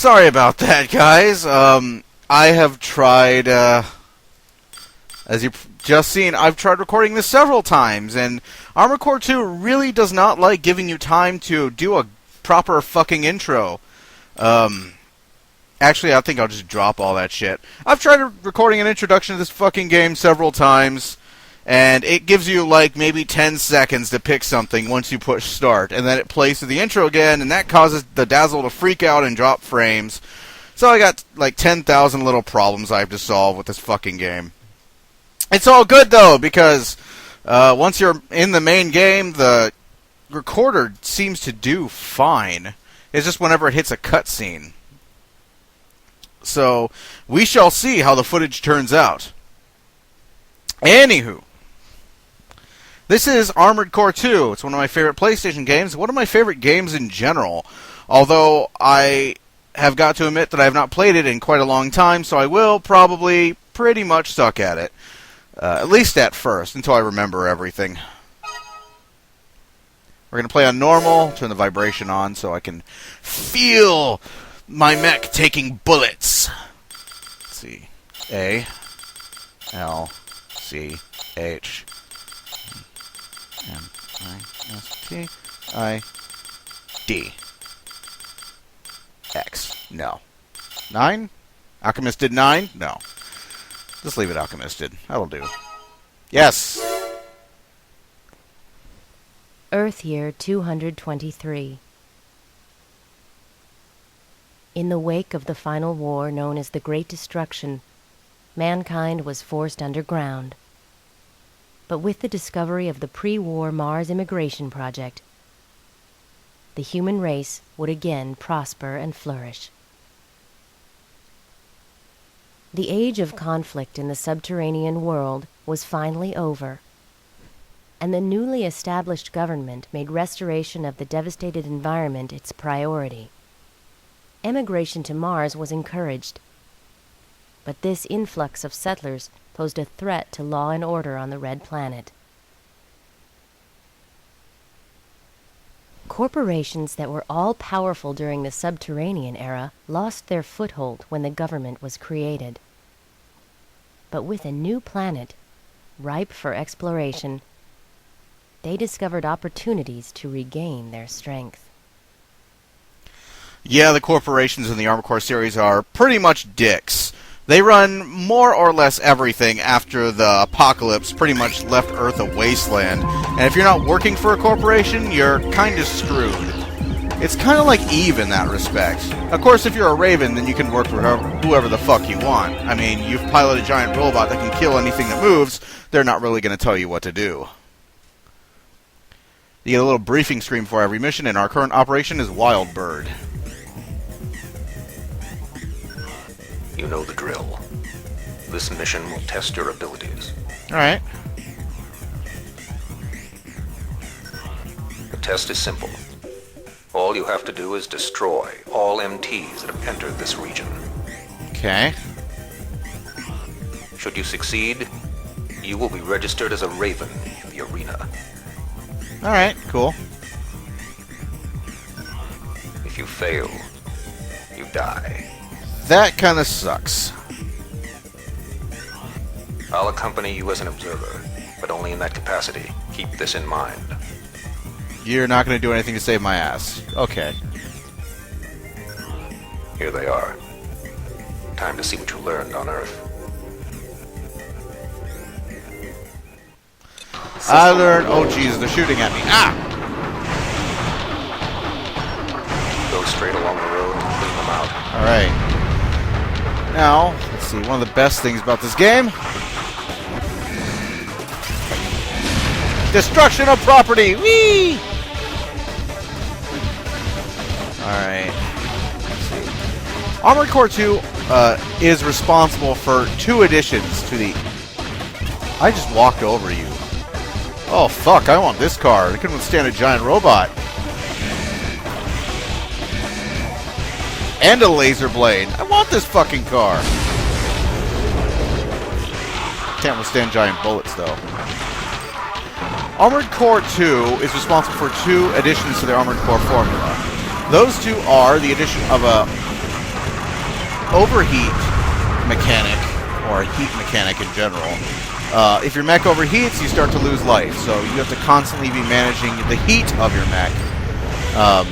Sorry about that, guys. I have tried, as you've just seen, I've tried recording this several times, and Armored Core 2 really does not like giving you time to do a proper fucking intro. Actually, I think I'll just drop all that shit. I've tried recording an introduction to this fucking game several times, and it gives you, like, maybe 10 seconds to pick something once you push start, and then it plays to the intro again, and that causes the Dazzle to freak out and drop frames. So I got, like, 10,000 little problems I have to solve with this fucking game. It's all good, though, because once you're in the main game, the recorder seems to do fine. It's just whenever it hits a cutscene. So, we shall see how the footage turns out. Anywho, this is Armored Core 2. It's one of my favorite PlayStation games, one of my favorite games in general. Although I have got to admit that I have not played it in quite a long time, so I will probably pretty much suck at it. At least at first, until I remember everything. We're going to play on normal, turn the vibration on so I can feel my mech taking bullets. Let's see. A, L, C, H, M, I-S-T-I-D. X. No. 9? Alchemist did 9? No. Just leave it Alchemist did. That'll do. Yes! Earth year 223. In the wake of the final war known as the Great Destruction, mankind was forced underground. But with the discovery of the pre-war Mars immigration project, the human race would again prosper and flourish. The age of conflict in the subterranean world was finally over, and the newly established government made restoration of the devastated environment its priority. Emigration to Mars was encouraged, but this influx of settlers posed a threat to law and order on the Red Planet. Corporations that were all-powerful during the subterranean era lost their foothold when the government was created. But with a new planet, ripe for exploration, they discovered opportunities to regain their strength. Yeah, the corporations in the Armored Core series are pretty much dicks. They run more or less everything after the apocalypse pretty much left Earth a wasteland. And if you're not working for a corporation, you're kind of screwed. It's kind of like Eve in that respect. Of course, if you're a Raven, then you can work for whoever the fuck you want. I mean, you pilot a giant robot that can kill anything that moves, they're not really going to tell you what to do. You get a little briefing screen for every mission, and our current operation is Wild Bird. You know the drill. This mission will test your abilities. Alright. The test is simple. All you have to do is destroy all MTs that have entered this region. Okay. Should you succeed, you will be registered as a Raven in the arena. Alright, cool. If you fail, you die. That kind of sucks. I'll accompany you as an observer, but only in that capacity. Keep this in mind. You're not going to do anything to save my ass. Okay. Here they are. Time to see what you learned on Earth. I learned... Oh, Jesus, they're shooting at me. Ah! Go straight along the road and clean them out. Alright. Now, let's see, one of the best things about this game... Destruction of property! Whee! Alright. Let's see. Armored Core 2 is responsible for 2 additions to the... I just walked over you. Oh, fuck, I want this car. It can withstand a giant robot. And a laser blade. I want this fucking car. Can't withstand giant bullets, though. Armored Core 2 is responsible for 2 additions to the Armored Core formula. Those 2 are the addition of a overheat mechanic, or a heat mechanic in general. If your mech overheats, you start to lose life, so you have to constantly be managing the heat of your mech,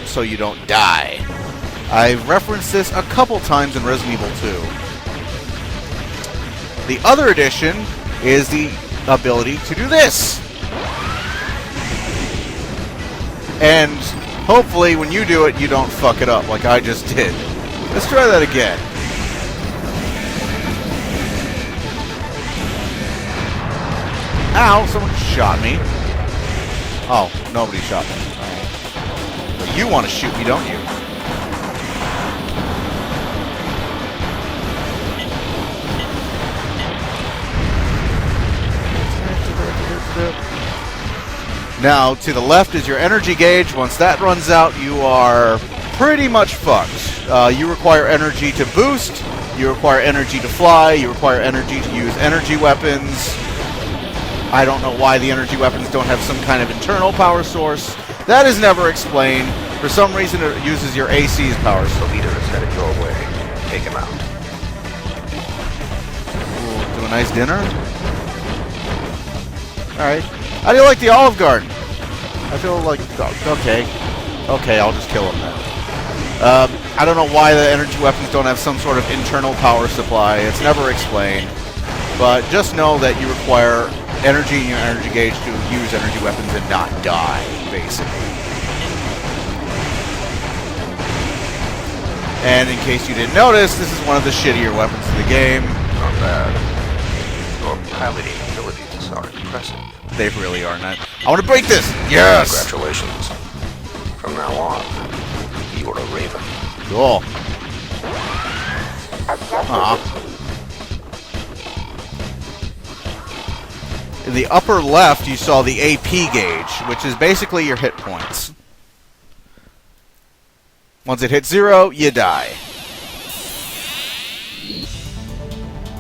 so you don't die. I've referenced this a couple times in Resident Evil 2. The other addition is the ability to do this. And hopefully when you do it, you don't fuck it up like I just did. Let's try that again. Ow, someone shot me. Oh, nobody shot me. Right. But you want to shoot me, don't you? Now, to the left is your energy gauge. Once that runs out, you are pretty much fucked. You require energy to boost, you require energy to fly, you require energy to use energy weapons. I don't know why the energy weapons don't have some kind of internal power source. That is never explained. For some reason, it uses your AC's power source. The leader is headed your way. Take him out. Ooh, do a nice dinner? Alright. How do you like the Olive Garden? I feel like... Okay. Okay, I'll just kill him then. I don't know why the energy weapons don't have some sort of internal power supply. It's never explained. But just know that you require energy in your energy gauge to use energy weapons and not die, basically. And in case you didn't notice, this is one of the shittier weapons in the game. Not bad. Your piloting abilities are impressive. They really are not. I want to break this! Yes! Congratulations. From now on, you're a Raven. Cool. In the upper left, you saw the AP gauge, which is basically your hit points. Once it hits 0, you die.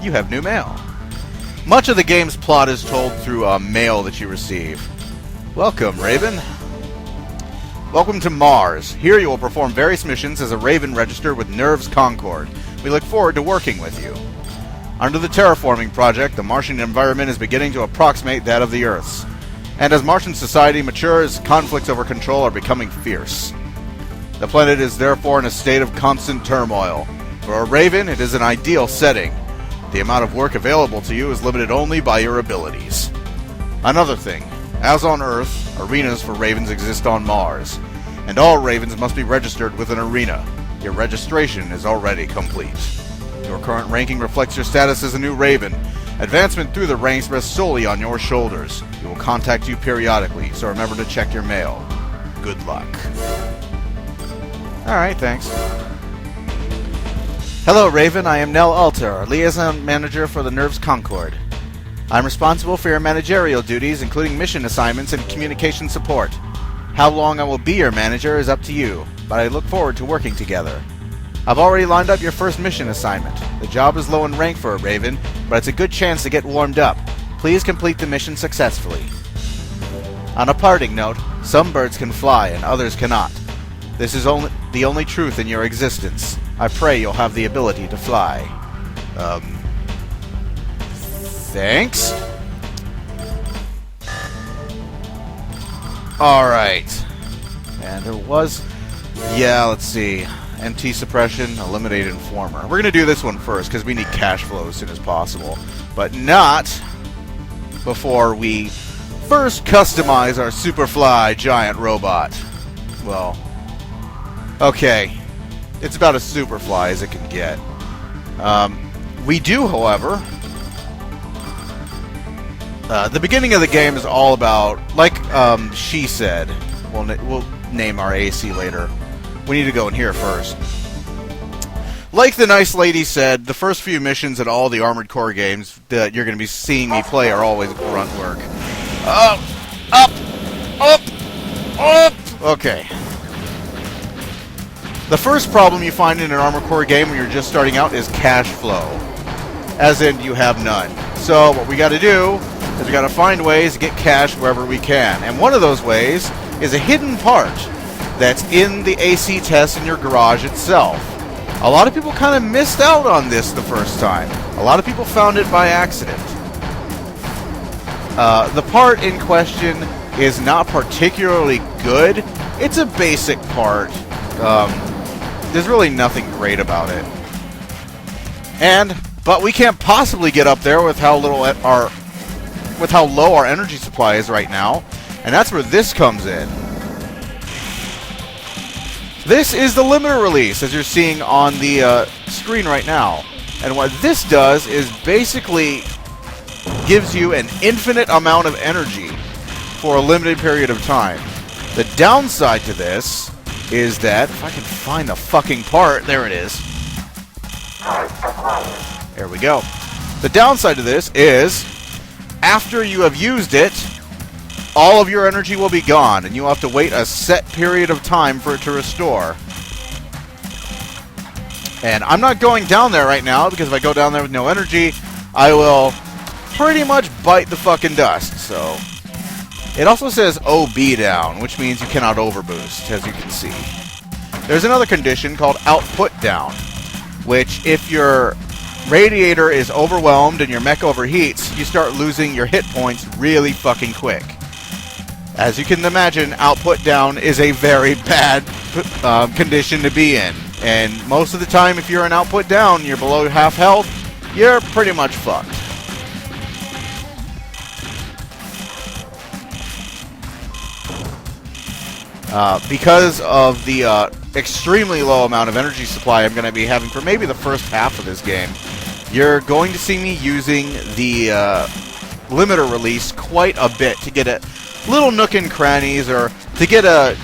You have new mail. Much of the game's plot is told through mail that you receive. Welcome, Raven. Welcome to Mars. Here you will perform various missions as a Raven registered with Nerves Concord. We look forward to working with you. Under the terraforming project, the Martian environment is beginning to approximate that of the Earth's. And as Martian society matures, conflicts over control are becoming fierce. The planet is therefore in a state of constant turmoil. For a Raven, it is an ideal setting. The amount of work available to you is limited only by your abilities. Another thing, as on Earth, arenas for Ravens exist on Mars, and all Ravens must be registered with an arena. Your registration is already complete. Your current ranking reflects your status as a new Raven. Advancement through the ranks rests solely on your shoulders. We will contact you periodically, so remember to check your mail. Good luck. Alright, thanks. Hello, Raven. I am Nell Alter, Liaison Manager for the Nerves Concord. I'm responsible for your managerial duties, including mission assignments and communication support. How long I will be your manager is up to you, but I look forward to working together. I've already lined up your first mission assignment. The job is low in rank for a Raven, but it's a good chance to get warmed up. Please complete the mission successfully. On a parting note, some birds can fly and others cannot. This is the only truth in your existence. I pray you'll have the ability to fly. Thanks? Alright. And there was... Yeah, let's see. MT suppression, eliminate informer. We're gonna do this one first, because we need cash flow as soon as possible. But not before we first customize our Superfly giant robot. Well... Okay, it's about as Superfly as it can get. We do, however... the beginning of the game is all about, like she said, we'll name our AC later. We need to go in here first. Like the nice lady said, the first few missions in all the Armored Core games that you're going to be seeing me play are always grunt work. Up! Up! Up! Up! Okay. The first problem you find in an Armored Core game when you're just starting out is cash flow. As in, you have none. So, what we gotta do is we gotta find ways to get cash wherever we can. And one of those ways is a hidden part that's in the AC test in your garage itself. A lot of people kind of missed out on this the first time. A lot of people found it by accident. The part in question is not particularly good. It's a basic part. There's really nothing great about it. But we can't possibly get up there with how low our energy supply is right now, and that's where this comes in. This is the limiter release, as you're seeing on the screen right now. And what this does is basically gives you an infinite amount of energy for a limited period of time. The downside to this is that, if I can find the fucking part, there it is. There we go. The downside to this is, after you have used it, all of your energy will be gone, and you have to wait a set period of time for it to restore. And I'm not going down there right now, because if I go down there with no energy, I will pretty much bite the fucking dust, so... It also says OB down, which means you cannot overboost, as you can see. There's another condition called output down, which if your radiator is overwhelmed and your mech overheats, you start losing your hit points really fucking quick. As you can imagine, output down is a very bad condition to be in. And most of the time, if you're an output down, you're below half health, you're pretty much fucked. Because of the extremely low amount of energy supply I'm going to be having for maybe the first half of this game, you're going to see me using the limiter release quite a bit to get a little nook and crannies, or to get a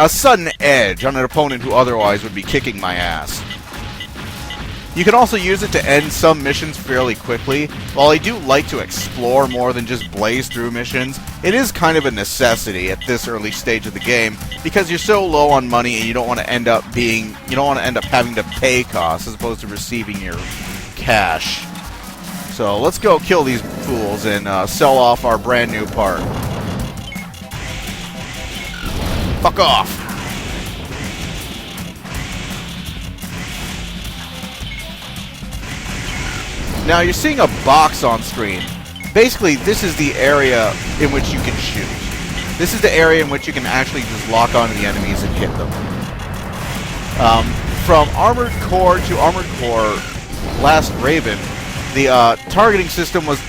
sudden edge on an opponent who otherwise would be kicking my ass. You can also use it to end some missions fairly quickly. While I do like to explore more than just blaze through missions, it is kind of a necessity at this early stage of the game because you're so low on money and you don't want to end up having to pay costs as opposed to receiving your cash. So let's go kill these fools and sell off our brand new part. Fuck off! Now you're seeing a box on screen. Basically, this is the area in which you can shoot. This is the area in which you can actually just lock onto the enemies and hit them. From Armored Core to Armored Core Last Raven, the targeting system was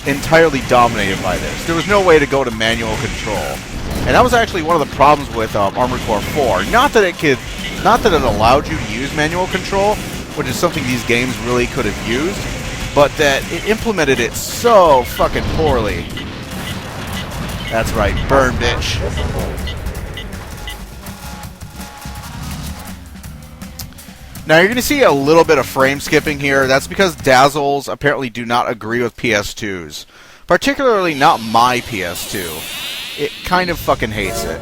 entirely dominated by this. There was no way to go to manual control. And that was actually one of the problems with Armored Core 4. Not that it allowed you to use manual control, which is something these games really could have used, but that it implemented it so fucking poorly. That's right, burn, bitch. Now you're going to see a little bit of frame skipping here. That's because Dazzles apparently do not agree with PS2s. Particularly not my PS2. It kind of fucking hates it.